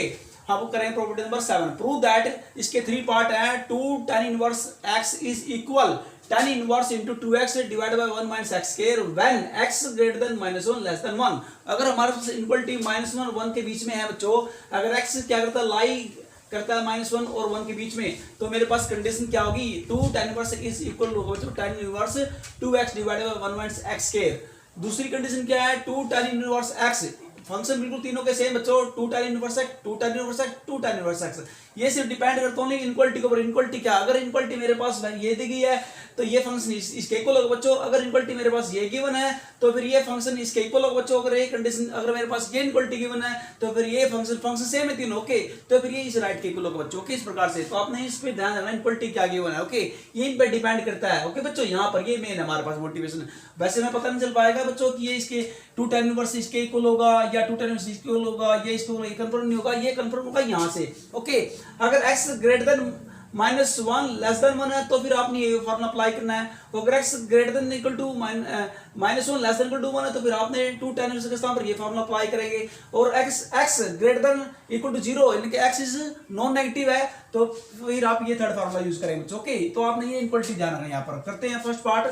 हाँ वो करेंगे प्रॉपर्टी नंबर 7। प्रूव दैट इसके 3 पार्ट है। 2 tan inverse x is equal tan inverse into 2x divide by 1 minus x square when x greater than -1 less than 1। अगर हमारे पास इक्वलिटी -1 1 के बीच में है बच्चों, अगर x क्या करता है लाई करता है -1 और 1 के बीच में, तो मेरे पास कंडीशन क्या होगी 2 tan इनवर्स इज इक्वल होगा बच्चों tan inverse 2x divided by 1 minus x square. दूसरी कंडीशन क्या है 2 tan इनवर्स x, फंक्शन बिल्कुल तीनों के सेम बच्चों, 2 tan inverse x 2 tan inverse x 2 tan inverse x। ये सिर्फ डिपेंड करता है इनक्वालिटी के ऊपर। इनक्वालिटी क्या, अगर इनक्वालिटी मेरे पास ये दी गई है तो ये फंक्शन इसके इक्वल होगा बच्चों। अगर इनक्वलिटी मेरे पास ये गिवन है तो फिर ये फंक्शन इसके इक्वल होगा बच्चों। अगर ये कंडीशन, अगर मेरे पास ये इनक्वलिटी गिवन है तो फिर ये फंक्शन सेम है तीनों, ओके, तो फिर ये इस राइट के इक्वल होगा बच्चों। ओके, इस प्रकार से तो आपने इस पे ध्यान देना इनक्वलिटी क्या गिवन है। ओके, ये इन पे डिपेंड करता है। ओके बच्चों, यहाँ पर ये मेन है हमारे पास मोटिवेशन। वैसे में पता नहीं चल पाएगा बच्चों कि ये इसके 2 tan इनवर्स इसके इक्वल होगा या 2 tan इनवर्स इसके इक्वल होगा, ये इसको कंफर्म नहीं होगा, ये कंफर्म होगा यहाँ से। ओके, अगर x greater than -1 less than 1 है तो फिर आपने ये फॉर्मूला अप्लाई करना है। अगर x greater than equal to -1 less than equal to 1 है तो फिर आपने 2 tan इनवर्स के स्थान पर ये फॉर्मूला अप्लाई करेंगे। और x greater than equal to 0 यानी कि x इज नॉन नेगेटिव है तो फिर आप ये थर्ड फॉर्मूला यूज करेंगे। ओके, तो आपने ये इक्वलिटी ध्यान रखना। यहाँ पर करते हैं first part,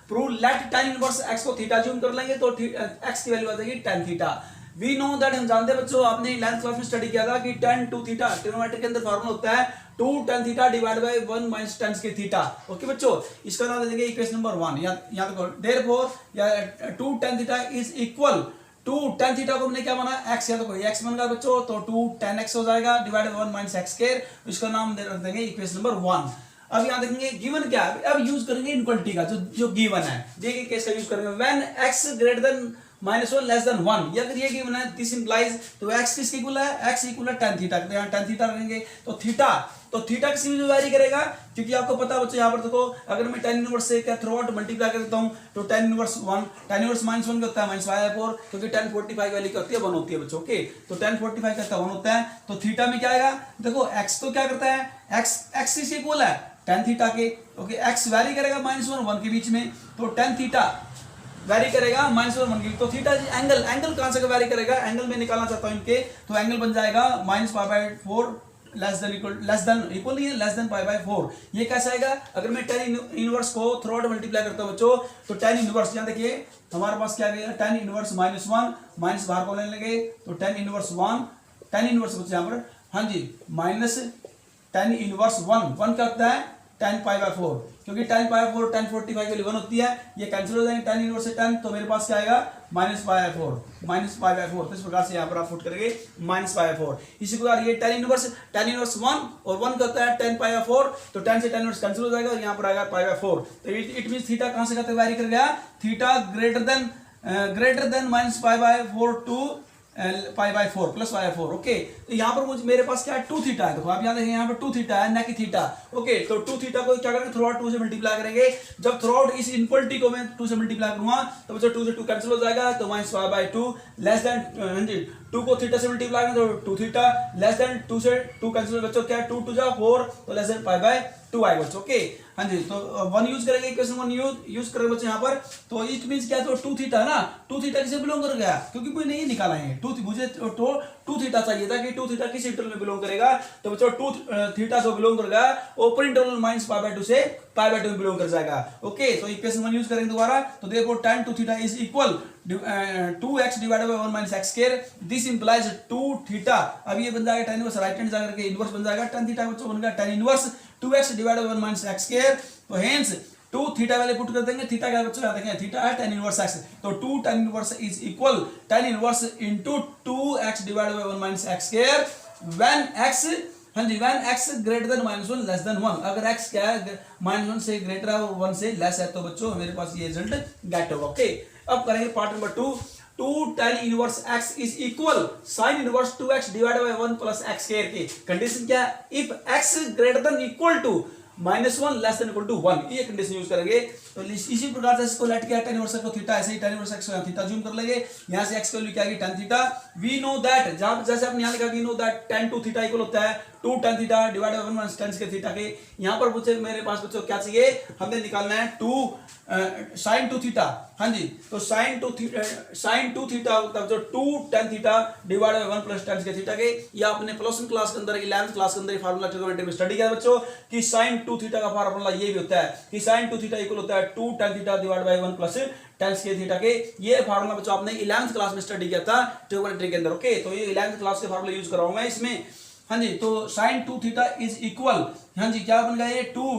prove let tan inverse x को थीटा ज्यूम कर लेंगे तो x की वैल्यू आ जाएगी tan थीटा। वी नो दैट, हम जानते हैं बच्चों, आपने 11th क्लास में स्टडी किया था कि tan 2 थीटा ट्रिग्नोमेट्री के अंदर फार्मूला होता है 2 tan theta divide by 1 minus tan के थीटा। ओके बच्चों, इसका नाम दे देंगे इक्वेशन नंबर 1। यहां देखो, देयरफॉर या 2 tan theta is equal 2 tan थीटा को हमने क्या माना x, या तो कोई x बन गया बच्चों तो 2 tan x हो जाएगा divide by 1 minus x square. इसका नाम दे रख देंगे इक्वेशन नंबर 1। अब यहां देखेंगे गिवन क्या है, अब यूज करेंगे इनक्वलिटी का जो गिवन है। देखिए कैसे यूज करेंगे, when x greater than -1 less than 1, ये अगर ये गिवन है दिस इंप्लाइज तो x किसके इक्वल है, x इक्वल है tan थीटा। तो यहाँ tan थीटा रखेंगे तो थीटा किसी में वैरी करेगा, क्योंकि आपको पता है बच्चों यहाँ पर देखो, अगर मैं tan इनवर्स से क्या थ्रू आउट मल्टीप्लाई कर देता हूँ तो tan इनवर्स 1, tan इनवर्स -1 क्या होता है -5/4, क्योंकि tan 45 वैल्यू क्या होती है 1 होती है बच्चों। ओके, तो tan 45 क्या होता है 1 होता है। तो थीटा में क्या आएगा, देखो x तो क्या करता है, x इसके इक्वल है tan थीटा के। ओके, x वैरी करेगा -1 1 के बीच में, तो tan थीटा वैरी करेगा -1 1 की। तो थीटा एंगल कहां से वैरी करेगा, एंगल में निकालना चाहता हूं इनके, तो एंगल बन जाएगा -π/4 लेस देन इक्वल नहीं है लेस देन π/4। ये कैसे आएगा, अगर मैं tan इनवर्स को थ्रू आउट मल्टीप्लाई करता हूं बच्चों तो tan इनवर्स, यहां देखिए हमारे पास क्या गया tan इनवर्स -1 माइनस बाहर को लेने लगे तो tan इनवर्स 1, tan इनवर्स बच्चों यहां पर, हाँ जी, माइनस tan इनवर्स 1 क्या होता है tan π/4, क्योंकि tan π/4 tan 45 की वैल्यू 1 होती है, ये कैंसिल हो जाएंगे tan इनवर्स से tan, तो मेरे पास क्या आएगा -π/4। तो इस प्रकार से यहाँ पर आप पुट करेंगे -π/4। इसी प्रकार ये tan इनवर्स 1 और 1 का होता है tan π/4, तो tan से tan इनवर्स कैंसिल हो जाएगा और यहाँ पर आएगा π/4। तो इट मींस थीटा कहां से कहते वैरी कर गया, theta greater than -π/4 to π/4 plus π/4। Okay, तो यहाँ पर मुझे मेरे पास क्या है 2 थीटा है। देखो आप यहाँ देखें, यहाँ पर 2 थीटा है ना कि थीटा। ओके, तो 2 थीटा को क्या करेंगे, थ्रू आउट 2 से मल्टीप्लाई करेंगे। जब थ्रू आउट इस इनक्वलिटी को मैं 2 से मल्टीप्लाई करूंगा तो बच्चों 2 से 2 कैंसिल हो जाएगा, तो -π/2 लेस देन 2 को थीटा से मल्टीप्लाई करें तो 2 थीटा लेस देन 2 से 2 कैंसिल हो बच्चों, क्या है 2 2 जा 4 तो लेस देन π/2 आएगा बच्चों। ओके, हाँ जी, तो 1 यूज करेंगे, इक्वेशन 1 यूज करेंगे बच्चों यहाँ पर। तो इट मींस क्या, तो 2 थीटा ना, 2 थीटा किसे बिलोंग कर गया, क्योंकि कोई नहीं निकाला है मुझे तो 2 थीटा चाहिए था कि 2 थीटा किस इंटरवल में बिलोंग करेगा। तो बच्चों 2 थीटा जो बिलोंग करेगा ऊपर इंटरवल -π/2 से π/2 में बिलोंग कर जाएगा। ओके, तो इक्वेशन 1 यूज करेंगे दोबारा, तो देयरफॉर tan 2 थीटा is equal 2x divided by 1 minus x square. This implies 2 theta, अब ये बन जाएगा tan इनवर्स, राइट हैंड जाकर के इनवर्स बन जाएगा tan थीटा बच्चों बन गया tan inverse 2x divided by 1 minus x square. तो हेंस 2 थीटा वाले पुट कर देंगे, थीटा क्या बच्चों देखें, थीटा है tan इनवर्स x, तो 2 tan inverse is equal tan inverse into 2x divided by 1 minus x square when x, हाँ जी, when x greater than -1 less than 1। अगर x क्या है -1 से ग्रेटर है और 1 से लेस है तो बच्चों मेरे पास ये रिजल्ट गेट होगा। ओके, अब करेंगे part number 2 tan inverse x is equal sin inverse 2x divided by 1 plus x square की कंडीशन क्या है, if x greater than equal to -1 less than equal to 1, ये कंडीशन यूज करेंगे। तो इसी प्रकार से इसको लेट किया tan इनवर्स को थीटा, ऐसे ही tan इनवर्स x को थीटा जूम कर लेंगे, यहां से x की वैल्यू क्या आएगी tan थीटा। वी नो दैट, जैसे आपने यहां लिखा वी नो दैट tan 2 थीटा इक्वल होता है 2 tan थीटा डिवाइडेड बाय 1 माइनस tan के थीटा के। यहां पर मुझे मेरे पास बच्चों क्या चाहिए, हमने निकालना है 2 sin 2 थीटा, हाँ जी, तो sin 2 थीटा तब जो 2 tan थीटा डिवाइडेड बाय 1 प्लस tan के थीटा के। या आपने प्लस 1 क्लास के अंदर 11th क्लास के अंदर फार्मूला ट्रिग्नोमेट्री में स्टडी किया बच्चों कि sin 2 थीटा का फार्मूला ये भी होता है कि sin 2 थीटा इक्वल होता है 2 tan थीटा डिवाइडेड बाय 1 प्लस tan के थीटा के। ये फार्मूला बच्चों आपने 11th क्लास में स्टडी किया था ट्रिग्नोमेट्री के अंदर। ओके, तो ये 11th क्लास के फार्मूला यूज कराऊंगा इसमें, हाँ जी। तो sin 2 थीटा इज इक्वल, हाँ जी, क्या बन गया ये 2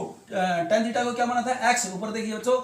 tan थीटा को क्या बना था x, ऊपर देखिए बच्चों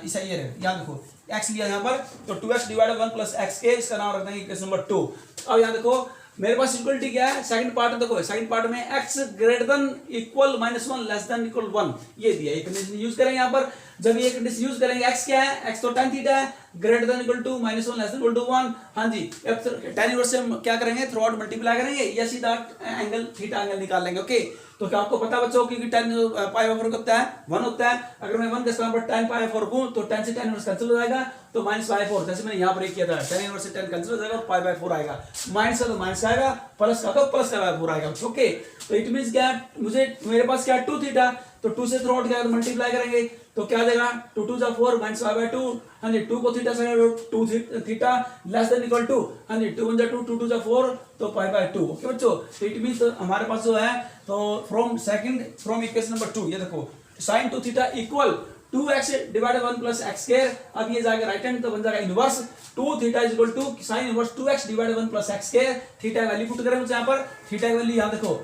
ऐसा ये रहे, यहाँ देखो x लिया यहाँ पर, तो 2x डिवाइडेड 1 प्लस x के, इसका नाम रख देंगे इक्वेशन नंबर 2। अब यहाँ देखो मेरे पास इक्वलिटी क्या है, सेकंड पार्ट देखो, सेकंड पार्ट में x greater than equal -1 less than equal 1 ये दिया, ये कंडीशन यूज करेंगे यहाँ पर। जब ये कंडीशन यूज करेंगे, x क्या है, x तो tan थीटा है, greater than equal to -1 less than equal to 1। हाँ जी, अब tan इनवर्स से हम क्या करेंगे, थ्रू आउट मल्टीप्लाई करेंगे या सीधा एंगल थीटा एंगल निकाल लेंगे। ओके, तो क्या आपको पता बच्चों कि tan पाई बाय 4 होता है 1 होता है। अगर मैं 1 के स्थान पर tan पाई बाय 4 रखूं तो tan से tan इनवर्स कैंसिल हो जाएगा, तो -/4 जैसे मैंने यहाँ पर एक किया था, tan इनवर्स से tan कैंसिल हो जाएगा और पाई बाय 4 आएगा, माइनस का तो माइनस आएगा, प्लस का तो प्लस का बाय 4 आएगा। ओके, तो इट मींस क्या, मुझे मेरे पास क्या 2 थीटा, तो 2 से थ्रू आउट क्या मल्टीप्लाई करेंगे तो क्या देगा, 2 2 4 -/2। हाँ जी, 2 को थीटा से 2 थीटा लेस देन इक्वल टू, हाँ जी 2 1 2 2 2 4 तो π/2। ओके बच्चों, तो इट मींस हमारे पास जो है, तो फ्रॉम इक्वेशन नंबर 2 ये देखो, sin 2 थीटा equal 2x divided 1 plus x square. अब ये जाएगा राइट हैंड तो बन जाएगा इनवर्स 2 थीटा is equal to sin inverse 2x divided 1 plus x square. थीटा वैल्यू पुट करें मुझे यहाँ पर, थीटा की वैल्यू यहाँ देखो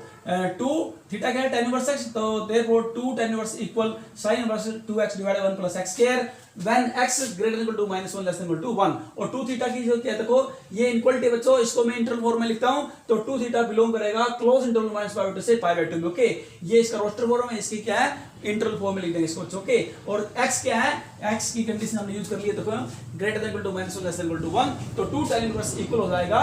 2 थीटा क्या है tan इनवर्स x, तो therefore 2 tan inverse equal sin inverse 2x divided 1 plus x square when x greater than equal to -1 less than equal to 1। और 2 थीटा की जो क्या देखो, ये इनक्वलिटी बच्चों, इसको मैं इंटरवल फॉर्म में लिखता हूं, तो 2 थीटा बिलोंग करेगा क्लोज इंटरवल -π/2 से π/2 में। ओके, ये इसका रोस्टर फॉर्म है, इसकी क्या है इंटरवल फॉर्म में लिख देंगे इसको। ओके, और x क्या है, x की कंडीशन हमने यूज कर ली है, देखो greater than equal to -1 less than equal to 1, तो 2 tan इनवर्स इक्वल हो जाएगा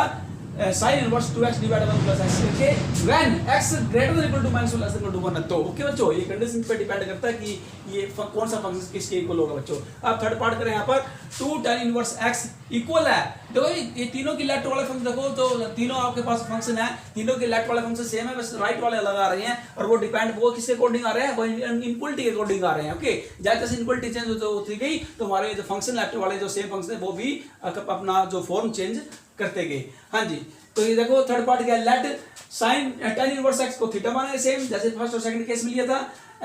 sin inverse 2x divided 1 plus x करके when x greater than equal to -1 less than equal to 1 है। तो ओके बच्चों, ये कंडीशन पे डिपेंड करता है कि ये कौन सा फंक्शन किसके इक्वल होगा बच्चों। अब थर्ड पार्ट करें, यहाँ पर 2 tan इनवर्स x इक्वल है, देखो ये तीनों की लेफ्ट वाले फंक्शन देखो, तो तीनों आपके पास फंक्शन है, तीनों के लेफ्ट वाले फंक्शन सेम है, बस राइट वाले अलग आ रहे हैं, और वो डिपेंड वो किसके अकॉर्डिंग आ रहे हैं, वो इनक्वलिटी के अकॉर्डिंग आ रहे हैं। ओके, जैसे इनक्वलिटी चेंज होती गई तो हमारे जो फंक्शन लेफ्ट वाले जो सेम फंक्शन है वो भी अपना जो फॉर्म चेंज करते गए। हाँ जी, तो ये देखो थर्ड पार्ट क्या, let sin tan inverse x को थीटा मानेंगे सेम जैसे फर्स्ट और सेकंड केस में लिया था,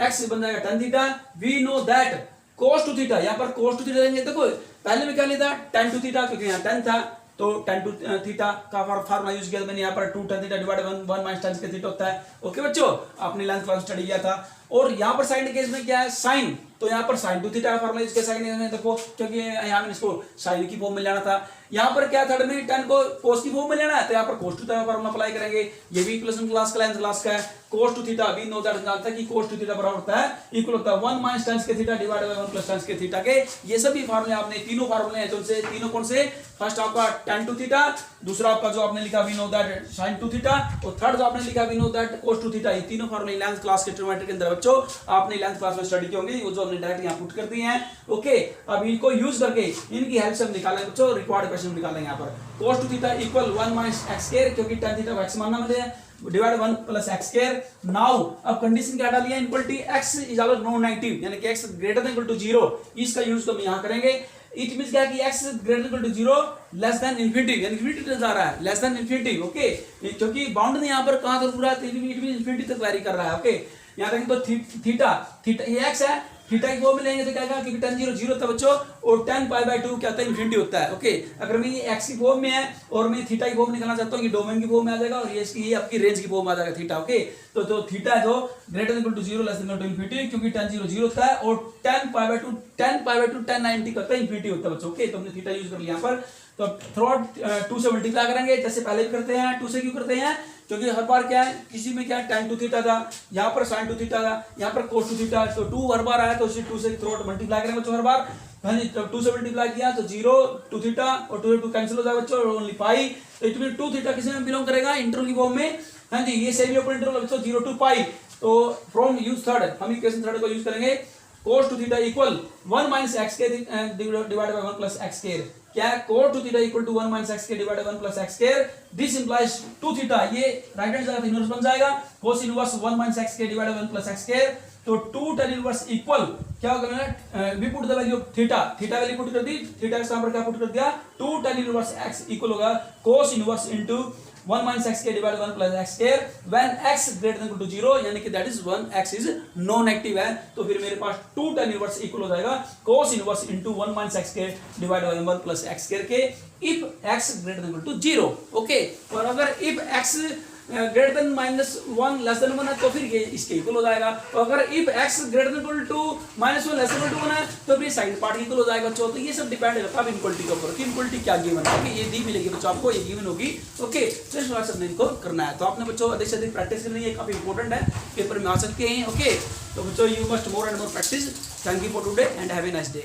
x बन जाएगा tan थीटा। वी नो दैट cos 2 थीटा, यहाँ पर cos 2 थीटा देंगे, देखो पहले में क्या लिया था tan 2 थीटा, क्योंकि यहाँ tan था तो tan 2 थीटा का फार्मूला यूज किया मैंने यहाँ पर 2 tan थीटा डिवाइडेड 1 माइनस tan के थीटा होता है। ओके बच्चों, आपने लेंथ क्लास स्टडी किया था। और यहाँ पर साइन केस में क्या है sin, तो यहाँ पर sin 2 थीटा का फार्मूला यूज किया सेकंड केस में, देखो क्योंकि यहाँ में इसको sin की फॉर्म में लेना था। यहाँ पर क्या थर्ड में tan को cos की फॉर्म में लेना है, तो यहाँ पर cos 2 थीटा का फार्मूला अप्लाई करेंगे। ये भी इक्वेशन क्लास का लेंथ क्लास का है, cos 2 थीटा वी नो दैट जानता है कि cos 2 थीटा बराबर होता है इक्वल होता है 1 माइनस tan के theta divided by 1 plus tan के थीटा के। ये सभी फार्मूले आपने तीनों फार्मूले हैं, तो से तीनों कौन से, फर्स्ट आपका tan 2 थीटा, दूसरा आपका जो आपने लिखा वी नो दैट sin 2 थीटा, और थर्ड जो आपने लिखा वी नो दैट cos 2 थीटा। ये तीनों फार्मूले लेंथ क्लास के ट्रिग्नोमेट्री के अंदर बच्चों आपने लेंथ क्लास में स्टडी की होंगी, वो जो हमने डायरेक्ट यहाँ पुट कर दिए हैं। ओके, अब इनको यूज करके इनकी हेल्प से हम निकालेंगे बच्चों, रिक्वायर्ड क्वेश्चन निकालेंगे। यहाँ पर cos 2 थीटा इक्वल 1 माइनस x स्क्वायर, क्योंकि tan थीटा को x मानना मुझे, divide 1 plus x square. Now अब कंडीशन क्या डाली है, equality x is always non negative, यानी कि x greater than equal to 0, इसका यूज तो हम यहाँ करेंगे। इट मींस क्या कि x greater equal to 0 less than infinity, यानी इंफिनिटी तक जा रहा है, लेस देन इंफिनिटी। ओके, क्योंकि बाउंड ने यहाँ पर कहां तक पूरा, इट मींस इंफिनिटी तक वैरी कर रहा है। ओके, यहाँ देखें तो थीटा ये x है, थीटा की फॉर्म में लेंगे तो क्या होगा, क्योंकि tan 0 0 होता है बच्चों, और tan π/2 क्या होता है, इंफिनिटी होता है। ओके, अगर मैं ये x की फॉर्म में है और मैं थीटा की फॉर्म निकालना चाहता हूँ, ये डोमेन की फॉर्म में आ जाएगा, और ये आपकी रेंज की फॉर्म में आ जाएगा थीटा। ओके, तो थीटा है जो greater than equal to 0 less than equal to infinity, क्योंकि tan 0 0 होता है, और tan π/2 tan 90 का होता है इंफिनिटी होता है बच्चों। ओके, तो हमने थीटा यूज कर लिया यहाँ पर, तो थ्रू 2 से मल्टीप्लाई करेंगे, जैसे पहले भी करते हैं। 2 से क्यों करते हैं, क्योंकि हर बार क्या है, किसी में क्या है tan 2 थीटा था, यहाँ पर sin 2 थीटा था, यहाँ पर cos 2 थीटा, तो 2 हर बार आया तो उसे 2 से थ्रू मल्टीप्लाई करेंगे बच्चों हर बार। हाँ जी, तो 2 से मल्टीप्लाई किया तो 0 2 थीटा, और 2 से 2 कैंसिल हो जाएगा बच्चों, ओनली पाई। तो इट मीन 2 थीटा किसी में बिलोंग करेगा, इंटरवल की फॉर्म में। हाँ जी, ये सेमी ओपन इंटरवल बच्चों 0 to पाई। तो फ्रॉम यूज थर्ड, हम इक्वेशन थर्ड को यूज करेंगे, cos 2 थीटा इक्वल 1 माइनस x के divided by 1 plus x square. क्या है, cos 2 थीटा इक्वल टू 1 माइनस x के divided 1 plus x square. This implies 2 थीटा, ये राइट हैंड साइड इनवर्स बन जाएगा, cos इनवर्स 1 माइनस x के डिवाइडेड 1 प्लस x स्क्वायर। तो 2 tan इनवर्स इक्वल क्या होगा, मैंने we put the value of थीटा वैल्यू पुट कर दी, थीटा के स्थान पर क्या पुट कर दिया, 2 tan इनवर्स x इक्वल होगा cos inverse into 1 minus x के divided 1 plus x square when x greater than equal to 0, यानी कि that is 1, x is non negative है। तो फिर मेरे पास 2 tan इनवर्स इक्वल हो जाएगा cos inverse into 1 minus x के divided by 1 plus x square के, if x greater than equal to 0। Okay, और अगर if x greater than -1 less than 1 है तो फिर ये इसके इक्वल हो जाएगा। तो अगर if x greater than equal to -1 less than 1 है तो फिर साइड पार्ट इक्वल हो जाएगा बच्चों। तो ये सब डिपेंड करता है इक्वलिटी के ऊपर कि इक्वलिटी क्या गिवन है कि ये दी मिलेगी बच्चों आपको, ये गिवन होगी। ओके, तो इस प्रकार से हमने इनको करना है। तो आपने बच्चों अधिक से अधिक प्रैक्टिस करनी है, काफी इंपॉर्टेंट है, पेपर में आ सकते हैं। ओके, तो बच्चों you must more and more practice. Thank you for today and have a nice day.